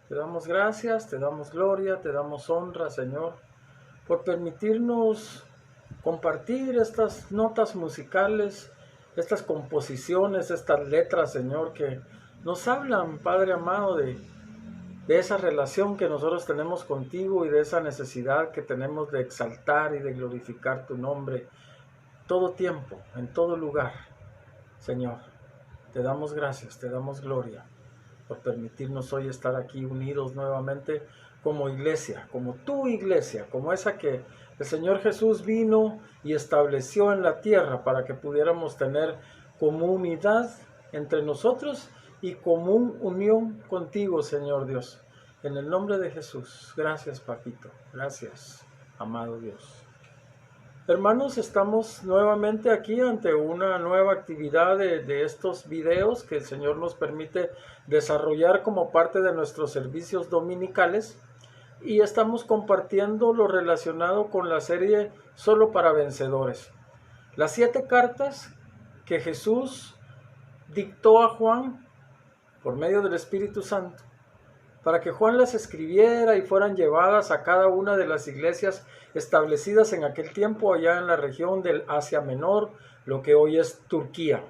Te damos gracias, te damos gloria, te damos honra, Señor, por permitirnos compartir estas notas musicales, estas composiciones, estas letras, Señor, que nos hablan, Padre amado, de esa relación que nosotros tenemos contigo y de esa necesidad que tenemos de exaltar y de glorificar tu nombre todo tiempo, en todo lugar. Señor, te damos gracias, te damos gloria por permitirnos hoy estar aquí unidos nuevamente como iglesia, como tu iglesia, como esa que el Señor Jesús vino y estableció en la tierra para que pudiéramos tener comunidad entre nosotros y común unión contigo, Señor Dios. En el nombre de Jesús, gracias, Papito, gracias, amado Dios. Hermanos, estamos nuevamente aquí ante una nueva actividad de estos videos que el Señor nos permite desarrollar como parte de nuestros servicios dominicales y estamos compartiendo lo relacionado con la serie Solo para Vencedores. Las 7 cartas que Jesús dictó a Juan por medio del Espíritu Santo para que Juan las escribiera y fueran llevadas a cada una de las iglesias establecidas en aquel tiempo allá en la región del Asia Menor, lo que hoy es Turquía.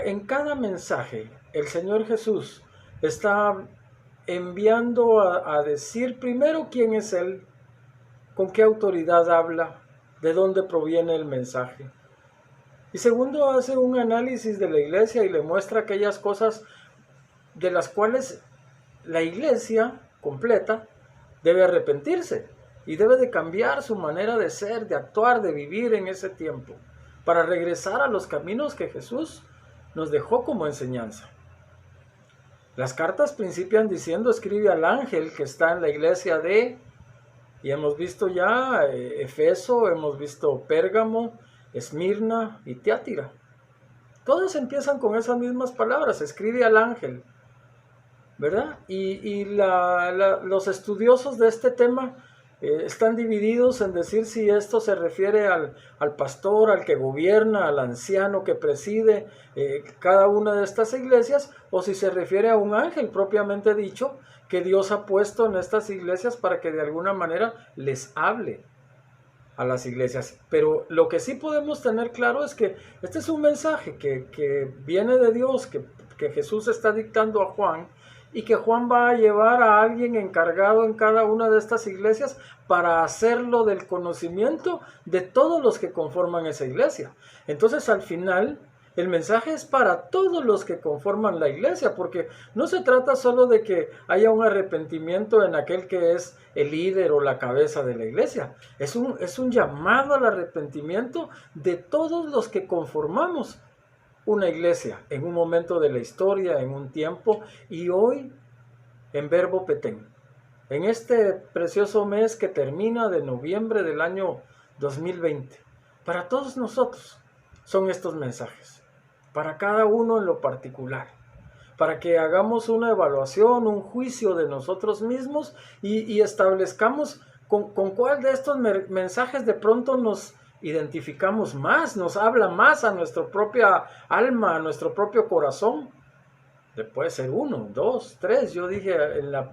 En cada mensaje, el Señor Jesús está enviando a decir primero quién es Él, con qué autoridad habla, de dónde proviene el mensaje. Y segundo, hace un análisis de la iglesia y le muestra aquellas cosas de las cuales la iglesia completa debe arrepentirse y debe de cambiar su manera de ser, de actuar, de vivir en ese tiempo, para regresar a los caminos que Jesús nos dejó como enseñanza. Las cartas principian diciendo: escribe al ángel que está en la iglesia de... Y hemos visto ya Efeso, hemos visto Pérgamo, Esmirna y Tiátira. Todas empiezan con esas mismas palabras: escribe al ángel, ¿verdad? Los estudiosos de este tema están divididos en decir si esto se refiere al pastor, al que gobierna, al anciano que preside cada una de estas iglesias, o si se refiere a un ángel propiamente dicho que Dios ha puesto en estas iglesias para que de alguna manera les hable a las iglesias. Pero lo que sí podemos tener claro es que este es un mensaje que viene de Dios, que Jesús está dictando a Juan, y que Juan va a llevar a alguien encargado en cada una de estas iglesias para hacerlo del conocimiento de todos los que conforman esa iglesia. Entonces, al final, el mensaje es para todos los que conforman la iglesia, porque no se trata solo de que haya un arrepentimiento en aquel que es el líder o la cabeza de la iglesia. Es un llamado al arrepentimiento de todos los que conformamos una iglesia en un momento de la historia, en un tiempo, y hoy en Verbo Petén. En este precioso mes que termina de noviembre del año 2020, para todos nosotros son estos mensajes, para cada uno en lo particular, para que hagamos una evaluación, un juicio de nosotros mismos y establezcamos con cuál de estos mensajes de pronto nos identificamos más, nos habla más a nuestra propia alma, a nuestro propio corazón. Puede ser 1, 2, 3. Yo dije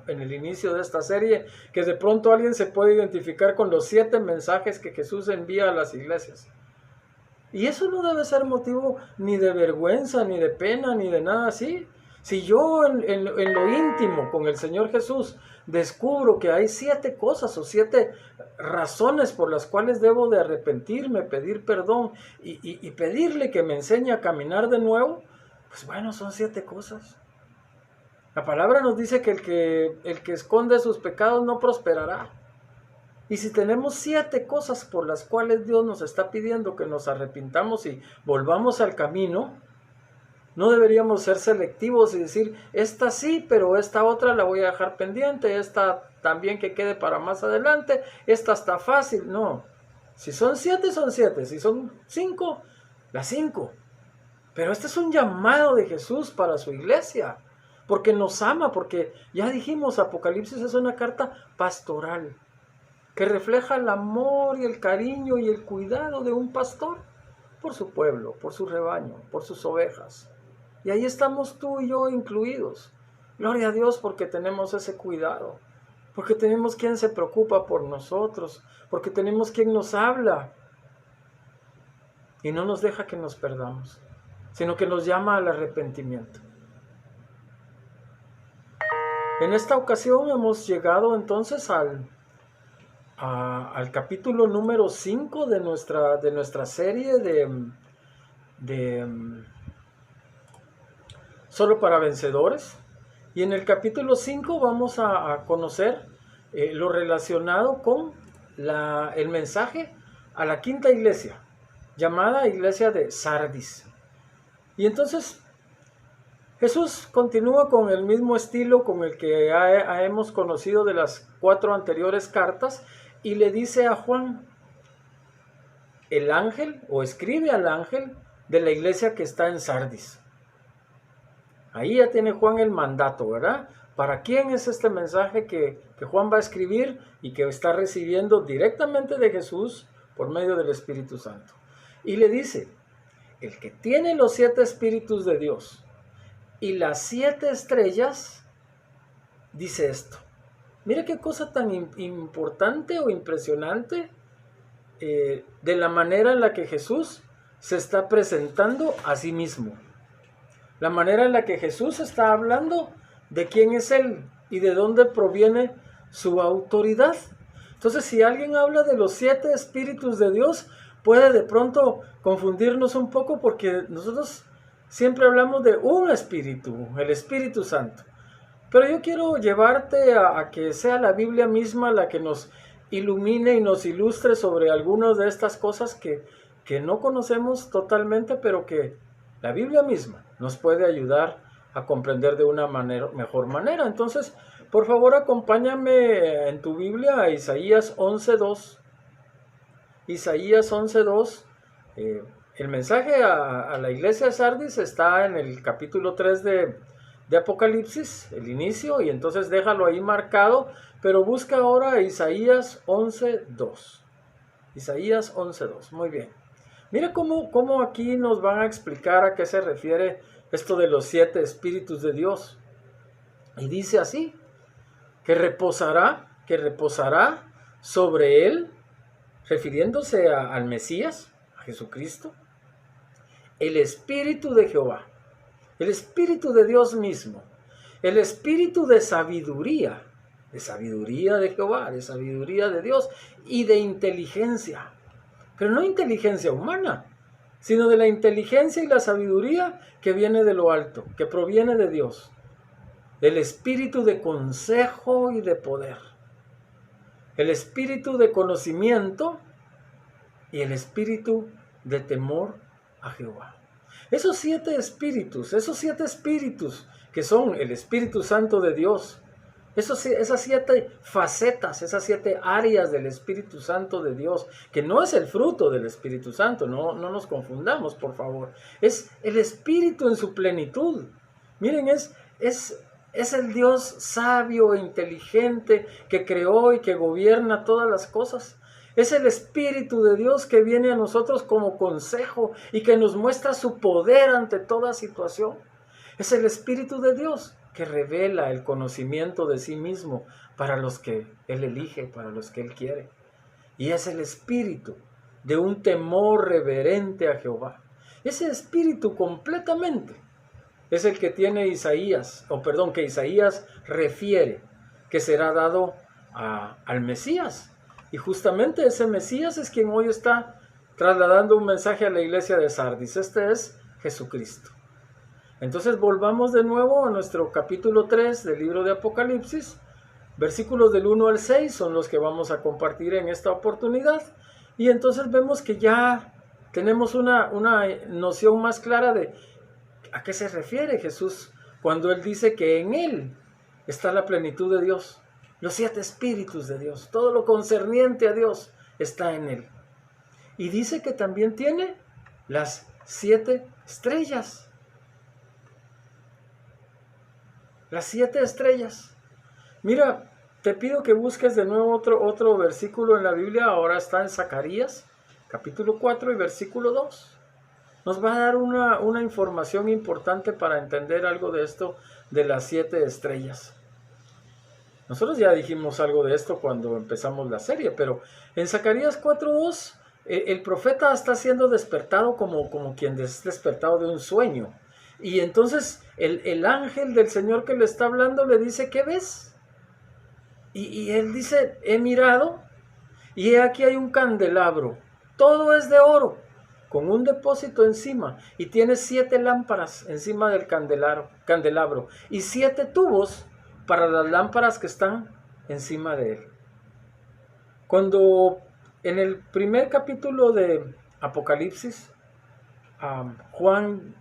en el inicio de esta serie que de pronto alguien se puede identificar con los 7 mensajes que Jesús envía a las iglesias. Y eso no debe ser motivo ni de vergüenza, ni de pena, ni de nada así. Si yo en lo íntimo con el Señor Jesús descubro que hay 7 cosas o 7 razones por las cuales debo de arrepentirme, pedir perdón y pedirle que me enseñe a caminar de nuevo, pues bueno, son 7 cosas. La palabra nos dice que el que esconde sus pecados no prosperará. Y si tenemos 7 cosas por las cuales Dios nos está pidiendo que nos arrepintamos y volvamos al camino, no deberíamos ser selectivos y decir, esta sí, pero esta otra la voy a dejar pendiente, esta también que quede para más adelante, esta está fácil. No, si son 7, son 7, si son 5, las 5. Pero este es un llamado de Jesús para su iglesia, porque nos ama, porque ya dijimos, Apocalipsis es una carta pastoral, que refleja el amor y el cariño y el cuidado de un pastor por su pueblo, por su rebaño, por sus ovejas. Y ahí estamos tú y yo incluidos. Gloria a Dios porque tenemos ese cuidado, porque tenemos quien se preocupa por nosotros, porque tenemos quien nos habla y no nos deja que nos perdamos, sino que nos llama al arrepentimiento. En esta ocasión hemos llegado entonces al capítulo número 5 de nuestra serie de Solo para Vencedores. Y en el capítulo 5 vamos a conocer lo relacionado con el mensaje a la quinta iglesia, llamada iglesia de Sardis. Y entonces Jesús continúa con el mismo estilo con el que hemos conocido de las 4 anteriores cartas y le dice a Juan, el ángel, o escribe al ángel de la iglesia que está en Sardis. Ahí ya tiene Juan el mandato, ¿verdad? ¿Para quién es este mensaje que Juan va a escribir y que está recibiendo directamente de Jesús por medio del Espíritu Santo? Y le dice, el que tiene los 7 espíritus de Dios y las 7 estrellas, dice esto. Mire qué cosa tan importante o impresionante de la manera en la que Jesús se está presentando a sí mismo. La manera en la que Jesús está hablando de quién es Él y de dónde proviene su autoridad. Entonces, si alguien habla de los 7 espíritus de Dios, puede de pronto confundirnos un poco porque nosotros siempre hablamos de un espíritu, el Espíritu Santo. Pero yo quiero llevarte a que sea la Biblia misma la que nos ilumine y nos ilustre sobre algunas de estas cosas que no conocemos totalmente, pero que la Biblia misma nos puede ayudar a comprender de una mejor manera. Entonces, por favor, acompáñame en tu Biblia a Isaías 11.2. Isaías 11.2. El mensaje a la iglesia de Sardis está en el capítulo 3 de Apocalipsis, el inicio, y entonces déjalo ahí marcado, pero busca ahora Isaías 11.2. Isaías 11.2, muy bien. Mira cómo aquí nos van a explicar a qué se refiere esto de los 7 espíritus de Dios. Y dice así, que reposará sobre él, refiriéndose al Mesías, a Jesucristo, el Espíritu de Jehová, el Espíritu de Dios mismo, el Espíritu de sabiduría de Jehová, de sabiduría de Dios y de inteligencia. Pero no inteligencia humana, sino de la inteligencia y la sabiduría que viene de lo alto, que proviene de Dios. El espíritu de consejo y de poder. El espíritu de conocimiento y el espíritu de temor a Jehová. Esos 7 espíritus que son el Espíritu Santo de Dios, esas 7 facetas, esas 7 áreas del Espíritu Santo de Dios, que no es el fruto del Espíritu Santo, no nos confundamos, por favor. Es el Espíritu en su plenitud. Miren, es el Dios sabio e inteligente que creó y que gobierna todas las cosas. Es el Espíritu de Dios que viene a nosotros como consejo y que nos muestra su poder ante toda situación. Es el Espíritu de Dios que revela el conocimiento de sí mismo para los que Él elige, para los que Él quiere. Y es el espíritu de un temor reverente a Jehová. Ese espíritu completamente es el que tiene que Isaías refiere, que será dado al Mesías. Y justamente ese Mesías es quien hoy está trasladando un mensaje a la iglesia de Sardis. Este es Jesucristo. Entonces volvamos de nuevo a nuestro capítulo 3 del libro de Apocalipsis. Versículos del 1 al 6 son los que vamos a compartir en esta oportunidad. Y entonces vemos que ya tenemos una noción más clara de a qué se refiere Jesús cuando Él dice que en Él está la plenitud de Dios. Los 7 espíritus de Dios, todo lo concerniente a Dios está en Él. Y dice que también tiene las 7 estrellas. Las 7 estrellas. Mira, te pido que busques de nuevo otro versículo en la Biblia. Ahora está en Zacarías, capítulo 4 y versículo 2. nos va a dar una información importante para entender algo de esto de las 7 estrellas. Nosotros ya dijimos algo de esto cuando empezamos la serie, pero en Zacarías 4:2 el profeta está siendo despertado como quien es despertado de un sueño. Y entonces el ángel del Señor que le está hablando le dice, ¿qué ves? Y él dice, he mirado y aquí hay un candelabro, todo es de oro, con un depósito encima, y tiene 7 lámparas encima del candelabro y 7 tubos para las lámparas que están encima de él. Cuando en el primer capítulo de Apocalipsis, Juan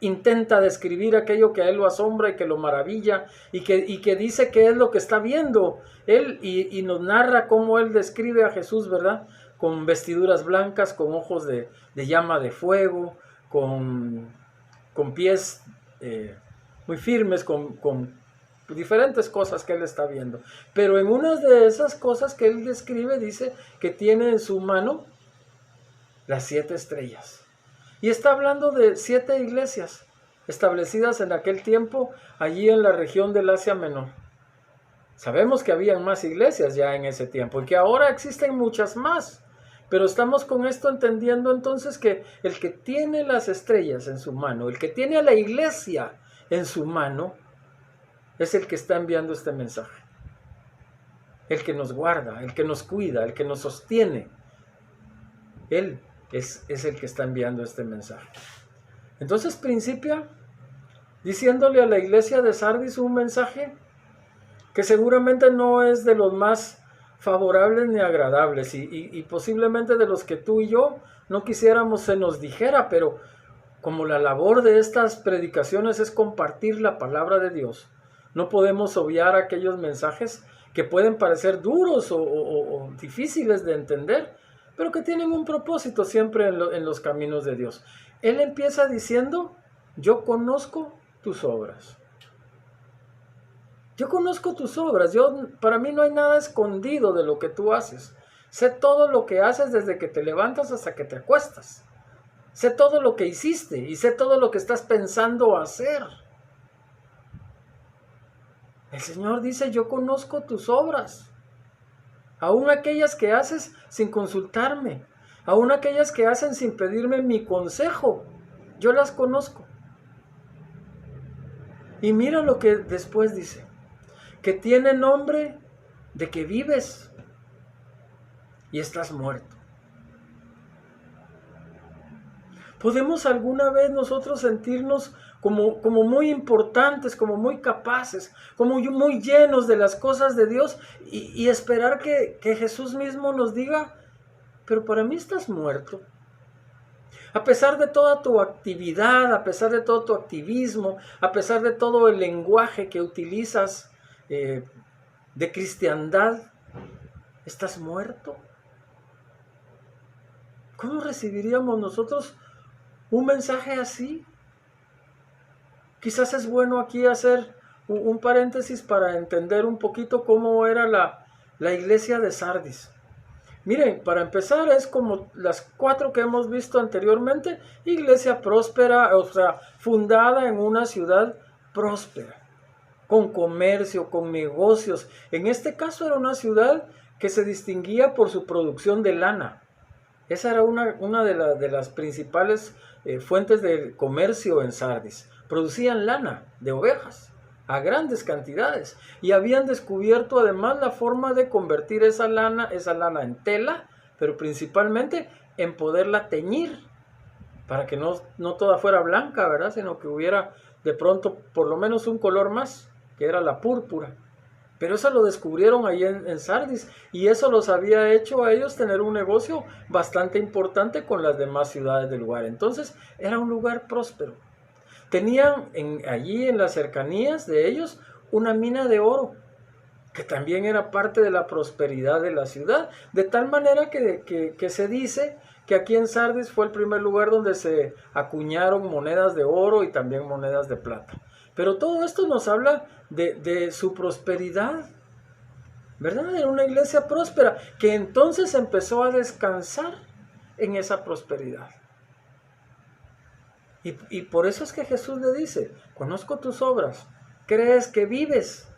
intenta describir aquello que a él lo asombra y que lo maravilla y que dice que es lo que está viendo él, y nos narra cómo él describe a Jesús, ¿verdad? Con vestiduras blancas, con ojos de llama de fuego, con pies muy firmes, con diferentes cosas que él está viendo. Pero en una de esas cosas que él describe dice que tiene en su mano las 7 estrellas. Y está hablando de 7 iglesias establecidas en aquel tiempo allí en la región del Asia Menor. Sabemos que habían más iglesias ya en ese tiempo y que ahora existen muchas más. Pero estamos con esto entendiendo entonces que el que tiene las estrellas en su mano, el que tiene a la iglesia en su mano, es el que está enviando este mensaje. El que nos guarda, el que nos cuida, el que nos sostiene. Él es el que está enviando este mensaje. Entonces principia diciéndole a la iglesia de Sardis un mensaje que seguramente no es de los más favorables ni agradables y posiblemente de los que tú y yo no quisiéramos se nos dijera, pero como la labor de estas predicaciones es compartir la palabra de Dios, no podemos obviar aquellos mensajes que pueden parecer duros o difíciles de entender, pero que tienen un propósito siempre en los caminos de Dios. Él empieza diciendo, yo conozco tus obras. Yo conozco tus obras. Para mí no hay nada escondido de lo que tú haces. Sé todo lo que haces desde que te levantas hasta que te acuestas. Sé todo lo que hiciste y sé todo lo que estás pensando hacer. El Señor dice, yo conozco tus obras. Aún aquellas que haces sin consultarme. Aún aquellas que hacen sin pedirme mi consejo. Yo las conozco. Y mira lo que después dice. Que tiene nombre de que vives y estás muerto. ¿Podemos alguna vez nosotros sentirnos como muy importantes, como muy capaces, como muy llenos de las cosas de Dios y esperar que Jesús mismo nos diga, pero para mí estás muerto? A pesar de toda tu actividad, a pesar de todo tu activismo, a pesar de todo el lenguaje que utilizas de cristiandad, ¿estás muerto? ¿Cómo recibiríamos nosotros un mensaje así? Quizás es bueno aquí hacer un paréntesis para entender un poquito cómo era la iglesia de Sardis. Miren, para empezar es como las 4 que hemos visto anteriormente, iglesia próspera, o sea, fundada en una ciudad próspera, con comercio, con negocios. En este caso era una ciudad que se distinguía por su producción de lana. Esa era una de las principales fuentes de comercio en Sardis. Producían lana de ovejas a grandes cantidades y habían descubierto además la forma de convertir esa lana en tela, pero principalmente en poderla teñir para que no toda fuera blanca, ¿verdad? Sino que hubiera de pronto por lo menos un color más, que era la púrpura. Pero eso lo descubrieron ahí en Sardis y eso los había hecho a ellos tener un negocio bastante importante con las demás ciudades del lugar. Entonces era un lugar próspero. Tenían allí en las cercanías de ellos una mina de oro, que también era parte de la prosperidad de la ciudad, de tal manera que se dice que aquí en Sardis fue el primer lugar donde se acuñaron monedas de oro y también monedas de plata. Pero todo esto nos habla de su prosperidad, ¿verdad? Era una iglesia próspera que entonces empezó a descansar en esa prosperidad. Y por eso es que Jesús le dice, conozco tus obras, crees que vives,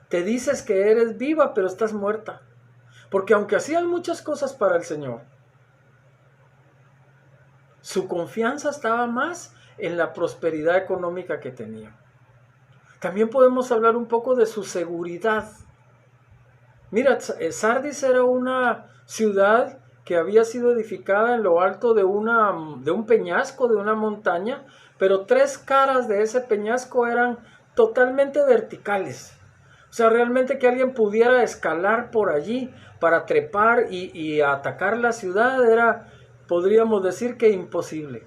te dices que eres viva, pero estás muerta. Porque aunque hacían muchas cosas para el Señor, su confianza estaba más en la prosperidad económica que tenía. También podemos hablar un poco de su seguridad. Mira, Sardis era una ciudad que había sido edificada en lo alto de un peñasco, de una montaña, pero 3 caras de ese peñasco eran totalmente verticales. O sea, realmente que alguien pudiera escalar por allí para trepar y atacar la ciudad era, podríamos decir que imposible.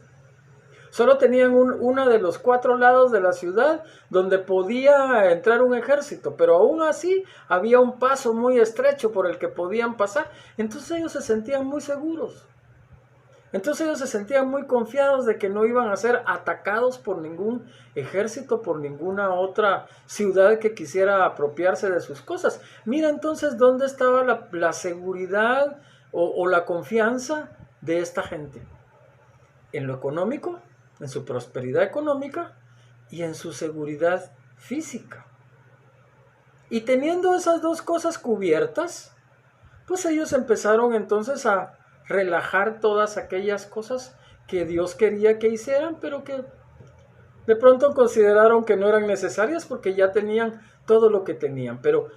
Solo tenían uno de los 4 lados de la ciudad donde podía entrar un ejército, pero aún así había un paso muy estrecho por el que podían pasar. Entonces ellos se sentían muy seguros. Entonces ellos se sentían muy confiados de que no iban a ser atacados por ningún ejército, por ninguna otra ciudad que quisiera apropiarse de sus cosas. Mira entonces dónde estaba la seguridad o la confianza de esta gente. En lo económico, en su prosperidad económica y en su seguridad física. Y teniendo esas 2 cosas cubiertas, pues ellos empezaron entonces a relajar todas aquellas cosas que Dios quería que hicieran, pero que de pronto consideraron que no eran necesarias porque ya tenían todo lo que tenían. Pero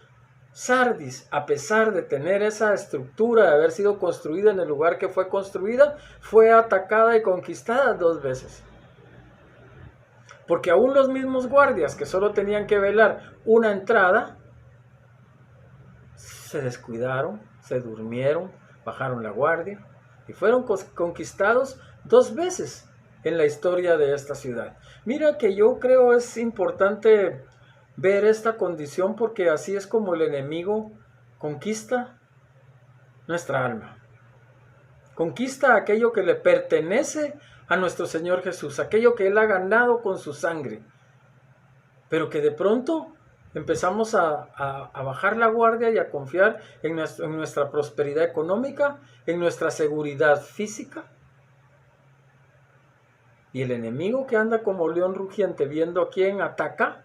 Sardis, a pesar de tener esa estructura, de haber sido construida en el lugar que fue construida, fue atacada y conquistada 2 veces. Porque aún los mismos guardias que solo tenían que velar una entrada, se descuidaron, se durmieron, bajaron la guardia y fueron conquistados 2 veces en la historia de esta ciudad. Mira que yo creo es importante ver esta condición porque así es como el enemigo conquista nuestra alma. Conquista aquello que le pertenece a nuestro Señor Jesús, aquello que Él ha ganado con su sangre. Pero que de pronto empezamos a bajar la guardia y a confiar en nuestra prosperidad económica, en nuestra seguridad física. Y el enemigo que anda como león rugiente viendo a quién ataca,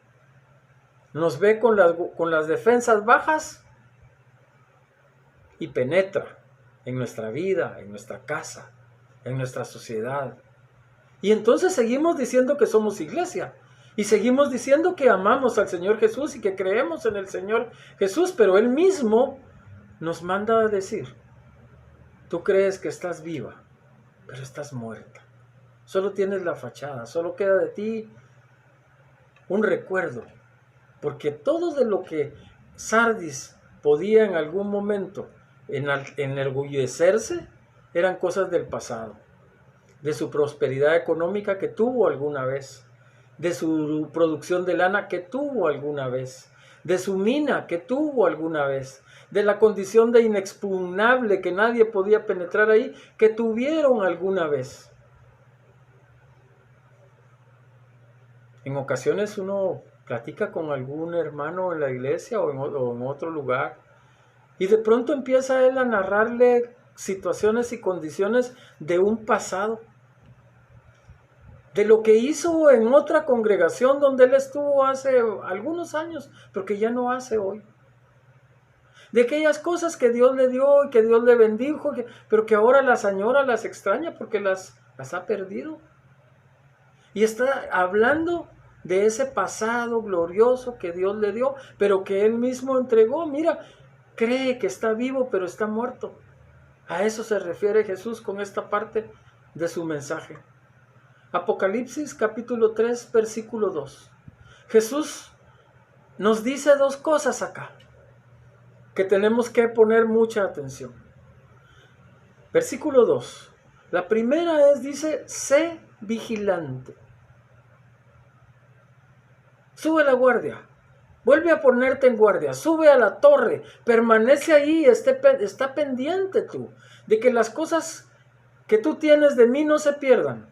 nos ve con las defensas bajas y penetra en nuestra vida, en nuestra casa, en nuestra sociedad. Y entonces seguimos diciendo que somos iglesia. Y seguimos diciendo que amamos al Señor Jesús y que creemos en el Señor Jesús. Pero Él mismo nos manda a decir, tú crees que estás viva, pero estás muerta. Solo tienes la fachada, solo queda de ti un recuerdo. Porque todo de lo que Sardis podía en algún momento enorgullecerse eran cosas del pasado. De su prosperidad económica que tuvo alguna vez, de su producción de lana que tuvo alguna vez, de su mina que tuvo alguna vez, de la condición de inexpugnable que nadie podía penetrar ahí, que tuvieron alguna vez. En ocasiones uno platica con algún hermano en la iglesia o en otro lugar y de pronto empieza él a narrarle situaciones y condiciones de un pasado, de lo que hizo en otra congregación donde él estuvo hace algunos años, pero que ya no hace hoy. De aquellas cosas que Dios le dio y que Dios le bendijo, pero que ahora las añora, las extraña porque las ha perdido. Y está hablando de ese pasado glorioso que Dios le dio, pero que él mismo entregó. Mira, cree que está vivo, pero está muerto. A eso se refiere Jesús con esta parte de su mensaje. Apocalipsis capítulo 3, versículo 2. Jesús nos dice 2 cosas acá que tenemos que poner mucha atención. Versículo 2. La primera dice, sé vigilante. Sube la guardia. Vuelve a ponerte en guardia. Sube a la torre. Permanece ahí. Está pendiente tú de que las cosas que tú tienes de mí no se pierdan.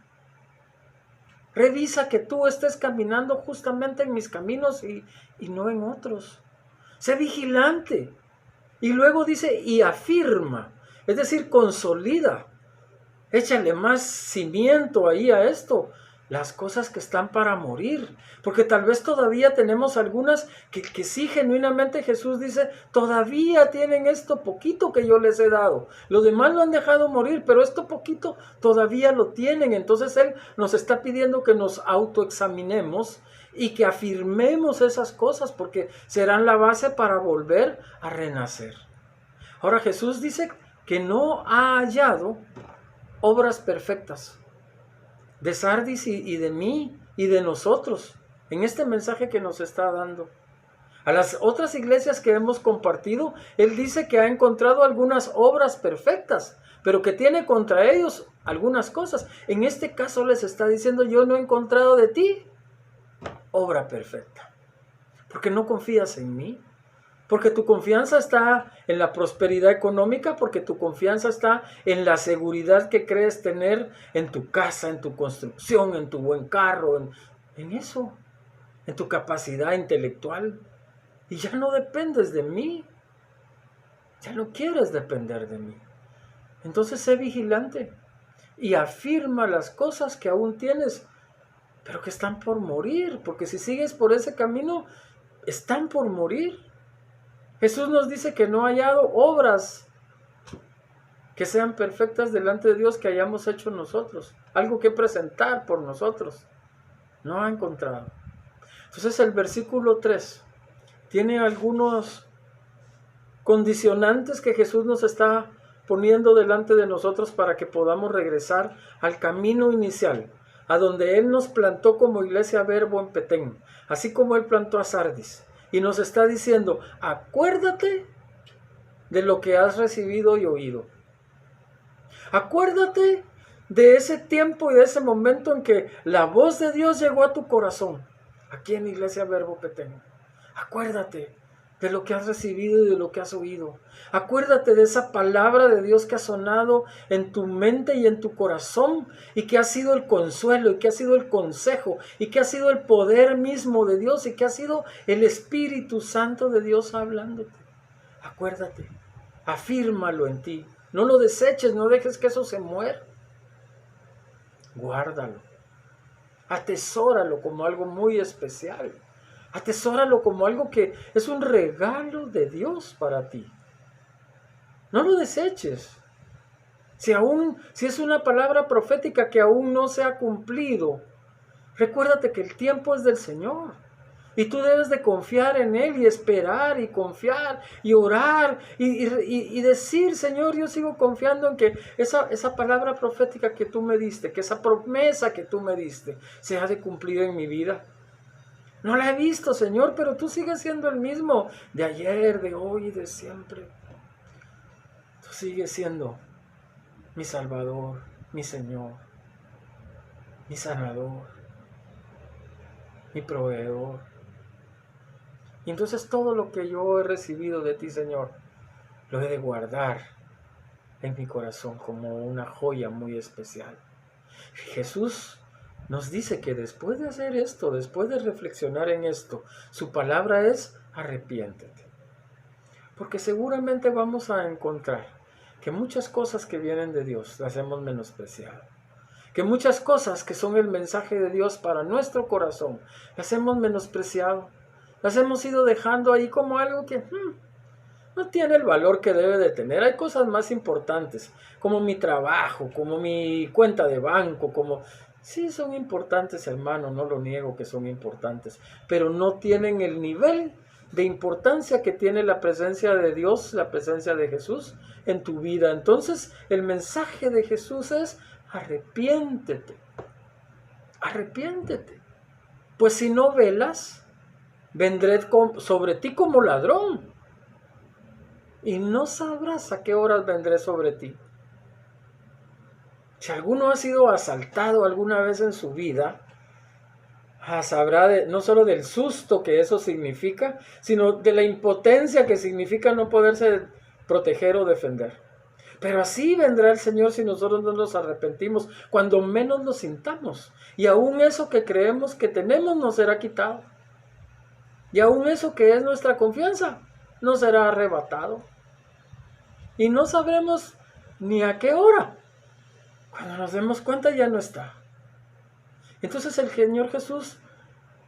Revisa que tú estés caminando justamente en mis caminos y no en otros. Sé vigilante. Y luego dice, y afirma. Es decir, consolida. Échale más cimiento ahí a esto. las cosas que están para morir, porque tal vez todavía tenemos algunas que sí genuinamente Jesús dice, todavía tienen esto poquito que yo les he dado, los demás lo han dejado morir, pero esto poquito todavía lo tienen. Entonces Él nos está pidiendo que nos autoexaminemos y que afirmemos esas cosas, porque serán la base para volver a renacer. Ahora Jesús dice que no ha hallado obras perfectas de Sardis y de mí y de nosotros, en este mensaje que nos está dando. A las otras iglesias que hemos compartido, Él dice que ha encontrado algunas obras perfectas, pero que tiene contra ellos algunas cosas. En este caso les está diciendo, yo no he encontrado de ti obra perfecta, porque no confías en mí. Porque tu confianza está en la prosperidad económica, porque tu confianza está en la seguridad que crees tener en tu casa, en tu construcción, en tu buen carro, en eso, en tu capacidad intelectual. Y ya no dependes de mí, ya no quieres depender de mí. Entonces sé vigilante y afirma las cosas que aún tienes, pero que están por morir, porque si sigues por ese camino, están por morir. Jesús nos dice que no ha hallado obras que sean perfectas delante de Dios que hayamos hecho nosotros, algo que presentar por nosotros. No ha encontrado. Entonces el versículo 3 tiene algunos condicionantes que Jesús nos está poniendo delante de nosotros para que podamos regresar al camino inicial, a donde Él nos plantó como iglesia Verbo en Petén, así como Él plantó a Sardis. Y nos está diciendo, acuérdate de lo que has recibido y oído. Acuérdate de ese tiempo y de ese momento en que la voz de Dios llegó a tu corazón, aquí en Iglesia Verbo Petén. Acuérdate de lo que has recibido y de lo que has oído. Acuérdate de esa palabra de Dios que ha sonado en tu mente y en tu corazón y que ha sido el consuelo y que ha sido el consejo y que ha sido el poder mismo de Dios y que ha sido el Espíritu Santo de Dios hablándote. Acuérdate, afírmalo en ti. No lo deseches, no dejes que eso se muera. Guárdalo. Atesóralo como algo muy especial. Atesóralo como algo que es un regalo de Dios para ti. No lo deseches. Si es una palabra profética que aún no se ha cumplido, recuérdate que el tiempo es del Señor. Y tú debes de confiar en Él y esperar y confiar y orar y decir, Señor, yo sigo confiando en que esa palabra profética que tú me diste, que esa promesa que tú me diste, se ha de cumplir en mi vida. No la he visto, Señor, pero tú sigues siendo el mismo de ayer, de hoy y de siempre. Tú sigues siendo mi Salvador, mi Señor, mi sanador, mi proveedor. Y entonces todo lo que yo he recibido de ti, Señor, lo he de guardar en mi corazón como una joya muy especial. Jesús nos dice que después de hacer esto, después de reflexionar en esto, su palabra es arrepiéntete. Porque seguramente vamos a encontrar que muchas cosas que vienen de Dios las hemos menospreciado. Que muchas cosas que son el mensaje de Dios para nuestro corazón las hemos menospreciado. Las hemos ido dejando ahí como algo que no tiene el valor que debe de tener. Hay cosas más importantes, como mi trabajo, como mi cuenta de banco, como... Sí, son importantes, hermano, no lo niego que son importantes, pero no tienen el nivel de importancia que tiene la presencia de Dios, la presencia de Jesús en tu vida. Entonces, el mensaje de Jesús es arrepiéntete, arrepiéntete. Pues si no velas, vendré sobre ti como ladrón y no sabrás a qué horas vendré sobre ti. Si alguno ha sido asaltado alguna vez en su vida, sabrá no solo del susto que eso significa, sino de la impotencia que significa no poderse proteger o defender. Pero así vendrá el Señor si nosotros no nos arrepentimos, cuando menos lo sintamos. Y aún eso que creemos que tenemos nos será quitado. Y aún eso que es nuestra confianza nos será arrebatado. Y no sabremos ni a qué hora. Cuando nos demos cuenta ya no está. Entonces el Señor Jesús,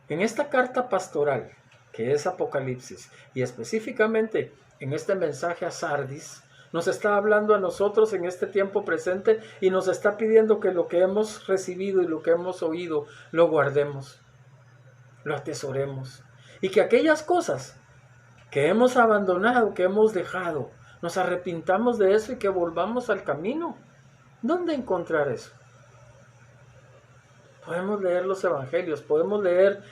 en esta carta pastoral, que es Apocalipsis, y específicamente en este mensaje a Sardis, nos está hablando a nosotros en este tiempo presente y nos está pidiendo que lo que hemos recibido y lo que hemos oído lo guardemos, lo atesoremos, y que aquellas cosas que hemos abandonado, que hemos dejado, nos arrepintamos de eso y que volvamos al camino. ¿Dónde encontrar eso? Podemos leer los evangelios, podemos leer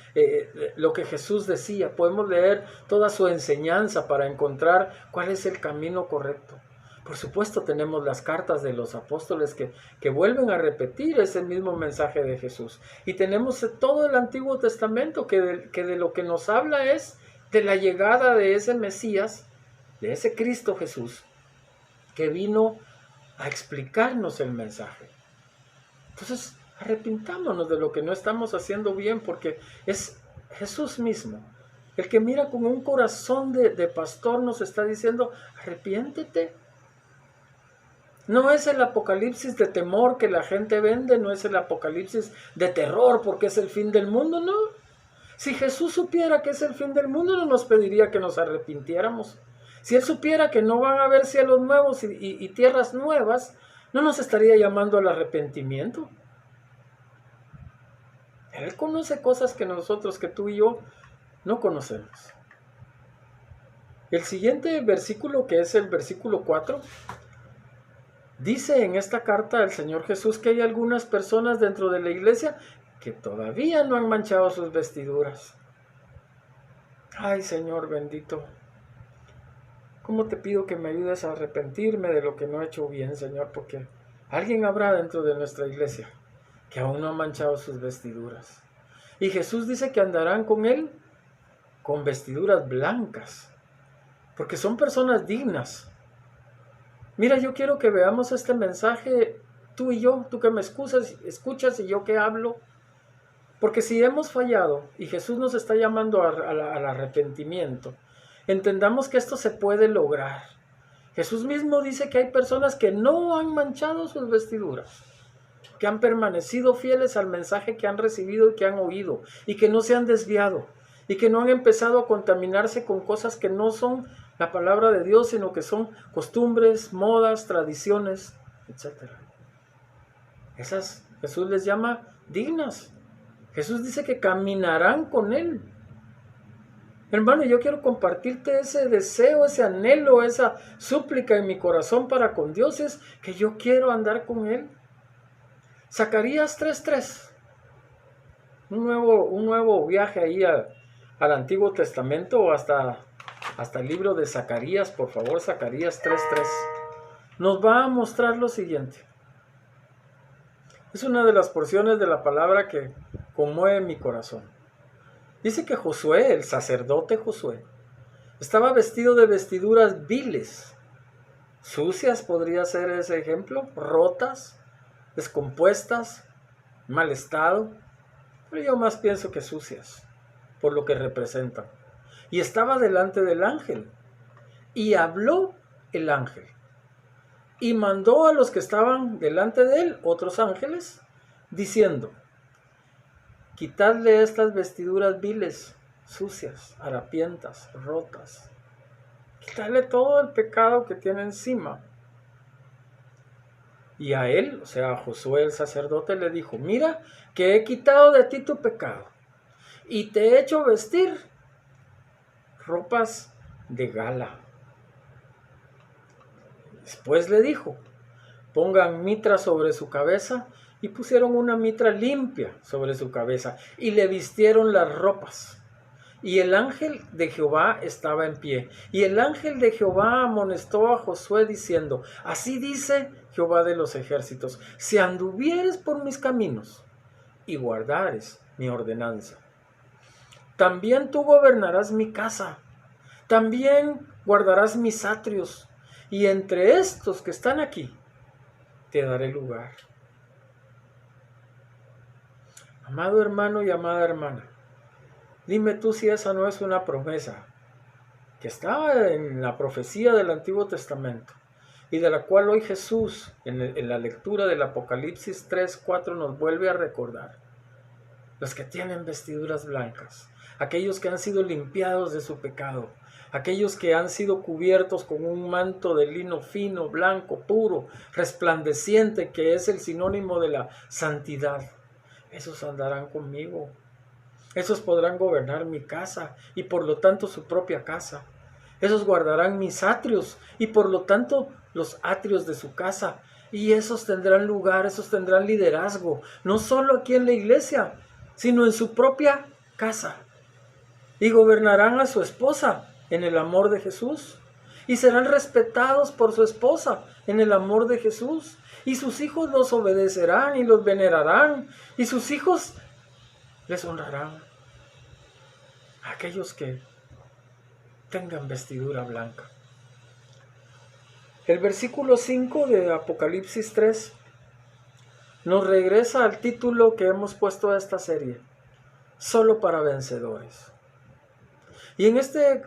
lo que Jesús decía, podemos leer toda su enseñanza para encontrar cuál es el camino correcto. Por supuesto tenemos las cartas de los apóstoles que vuelven a repetir ese mismo mensaje de Jesús. Y tenemos todo el Antiguo Testamento que de lo que nos habla es de la llegada de ese Mesías, de ese Cristo Jesús, que vino a explicarnos el mensaje. Entonces, arrepintámonos de lo que no estamos haciendo bien, porque es Jesús mismo, el que mira con un corazón de pastor, nos está diciendo, arrepiéntete. No es el apocalipsis de temor que la gente vende, no es el apocalipsis de terror porque es el fin del mundo, no. Si Jesús supiera que es el fin del mundo, no nos pediría que nos arrepintiéramos. Si Él supiera que no van a haber cielos nuevos y tierras nuevas, no nos estaría llamando al arrepentimiento. Él conoce cosas que nosotros, que tú y yo, no conocemos. El siguiente versículo, que es el versículo 4, dice en esta carta del Señor Jesús que hay algunas personas dentro de la iglesia que todavía no han manchado sus vestiduras. Ay, Señor bendito, ¿cómo te pido que me ayudes a arrepentirme de lo que no he hecho bien, Señor? Porque alguien habrá dentro de nuestra iglesia que aún no ha manchado sus vestiduras. Y Jesús dice que andarán con Él con vestiduras blancas, porque son personas dignas. Mira, yo quiero que veamos este mensaje, tú y yo, tú que me escuchas y yo que hablo, porque si hemos fallado y Jesús nos está llamando al arrepentimiento, entendamos que esto se puede lograr. Jesús mismo dice que hay personas que no han manchado sus vestiduras, que han permanecido fieles al mensaje que han recibido y que han oído, y que no se han desviado, y que no han empezado a contaminarse con cosas que no son la palabra de Dios, sino que son costumbres, modas, tradiciones, etc. Esas Jesús les llama dignas. Jesús dice que caminarán con Él. Hermano, yo quiero compartirte ese deseo, ese anhelo, esa súplica en mi corazón para con Dios, es que yo quiero andar con Él. Zacarías 3:3, un nuevo viaje ahí al Antiguo Testamento, o hasta el libro de Zacarías, por favor, Zacarías 3:3, nos va a mostrar lo siguiente. Es una de las porciones de la palabra que conmueve mi corazón. Dice que Josué, el sacerdote Josué, estaba vestido de vestiduras viles, sucias podría ser ese ejemplo, rotas, descompuestas, mal estado, pero yo más pienso que sucias, por lo que representan. Y estaba delante del ángel, y habló el ángel, y mandó a los que estaban delante de él, otros ángeles, diciendo, quitadle estas vestiduras viles, sucias, harapientas, rotas, quitadle todo el pecado que tiene encima. Y a él, o sea, a Josué el sacerdote, le dijo, mira que he quitado de ti tu pecado y te he hecho vestir ropas de gala. Después le dijo, pongan mitra sobre su cabeza, y pusieron una mitra limpia sobre su cabeza y le vistieron las ropas. Y el ángel de Jehová estaba en pie. Y el ángel de Jehová amonestó a Josué diciendo, así dice Jehová de los ejércitos, si anduvieres por mis caminos y guardares mi ordenanza, también tú gobernarás mi casa, también guardarás mis atrios, y entre estos que están aquí te daré lugar. Amado hermano y amada hermana, dime tú si esa no es una promesa que estaba en la profecía del Antiguo Testamento y de la cual hoy Jesús en la lectura del Apocalipsis 3:4 nos vuelve a recordar. los que tienen vestiduras blancas, aquellos que han sido limpiados de su pecado, aquellos que han sido cubiertos con un manto de lino fino, blanco, puro, resplandeciente, que es el sinónimo de la santidad. Esos andarán conmigo. Esos podrán gobernar mi casa y por lo tanto su propia casa. Esos guardarán mis atrios y por lo tanto los atrios de su casa. Y esos tendrán lugar, esos tendrán liderazgo, no solo aquí en la iglesia, sino en su propia casa. Y gobernarán a su esposa en el amor de Jesús. Y serán respetados por su esposa en el amor de Jesús. Y sus hijos los obedecerán y los venerarán. Y sus hijos les honrarán. Aquellos que tengan vestidura blanca. El versículo 5 de Apocalipsis 3 nos regresa al título que hemos puesto a esta serie, solo para vencedores. Y en este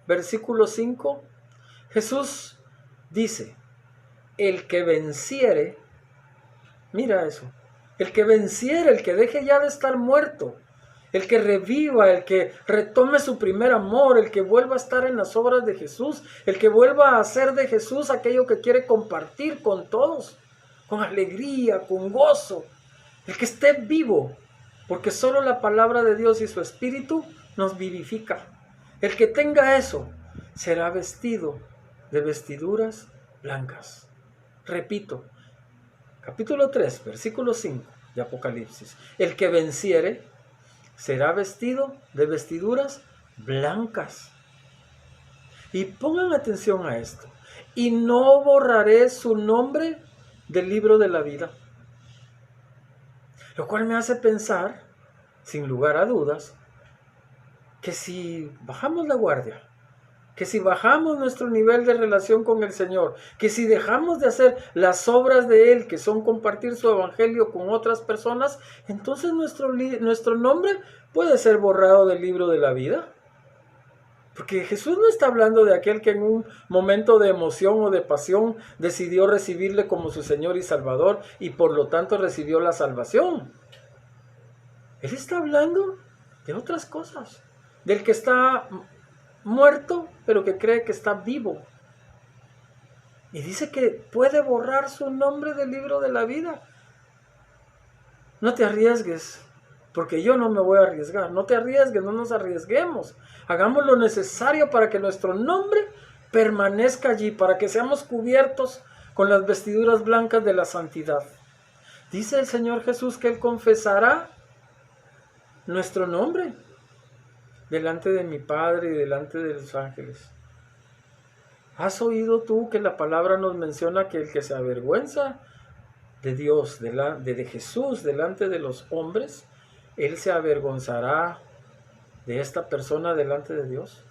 versículo 5, Jesús dice, el que venciere, mira eso, el que venciere, el que deje ya de estar muerto, el que reviva, el que retome su primer amor, el que vuelva a estar en las obras de Jesús, el que vuelva a hacer de Jesús aquello que quiere compartir con todos, con alegría, con gozo, el que esté vivo, porque solo la palabra de Dios y su Espíritu nos vivifica. El que tenga eso será vestido de vestiduras blancas. Repito, capítulo 3, versículo 5 de Apocalipsis. El que venciere será vestido de vestiduras blancas. Y pongan atención a esto. Y no borraré su nombre del libro de la vida. Lo cual me hace pensar, sin lugar a dudas, que si bajamos la guardia, que si bajamos nuestro nivel de relación con el Señor, que si dejamos de hacer las obras de Él, que son compartir su evangelio con otras personas, entonces nuestro nombre puede ser borrado del libro de la vida. Porque Jesús no está hablando de aquel que en un momento de emoción o de pasión decidió recibirle como su Señor y Salvador y por lo tanto recibió la salvación. Él está hablando de otras cosas, del que está muerto, pero que cree que está vivo. Y dice que puede borrar su nombre del libro de la vida. No te arriesgues, porque yo no me voy a arriesgar. No te arriesgues, no nos arriesguemos. Hagamos lo necesario para que nuestro nombre permanezca allí, para que seamos cubiertos con las vestiduras blancas de la santidad. Dice el Señor Jesús que Él confesará nuestro nombre delante de mi Padre y delante de los ángeles. ¿Has oído tú que la palabra nos menciona que el que se avergüenza de Dios, de Jesús delante de los hombres, Él se avergonzará de esta persona delante de Dios?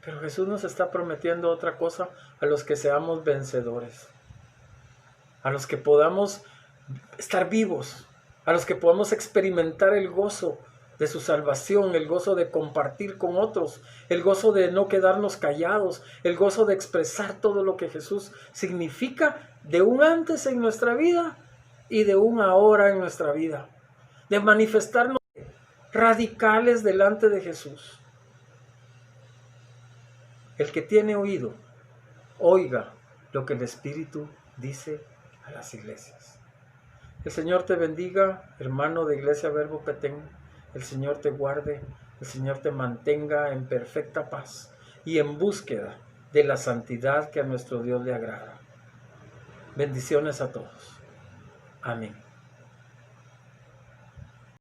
Pero Jesús nos está prometiendo otra cosa a los que seamos vencedores, a los que podamos estar vivos, a los que podamos experimentar el gozo de su salvación, el gozo de compartir con otros, el gozo de no quedarnos callados, el gozo de expresar todo lo que Jesús significa de un antes en nuestra vida y de un ahora en nuestra vida, de manifestarnos radicales delante de Jesús. El que tiene oído, oiga lo que el Espíritu dice a las iglesias. El Señor te bendiga, hermano de Iglesia Verbo Petén. El Señor te guarde, el Señor te mantenga en perfecta paz y en búsqueda de la santidad que a nuestro Dios le agrada. Bendiciones a todos. Amén.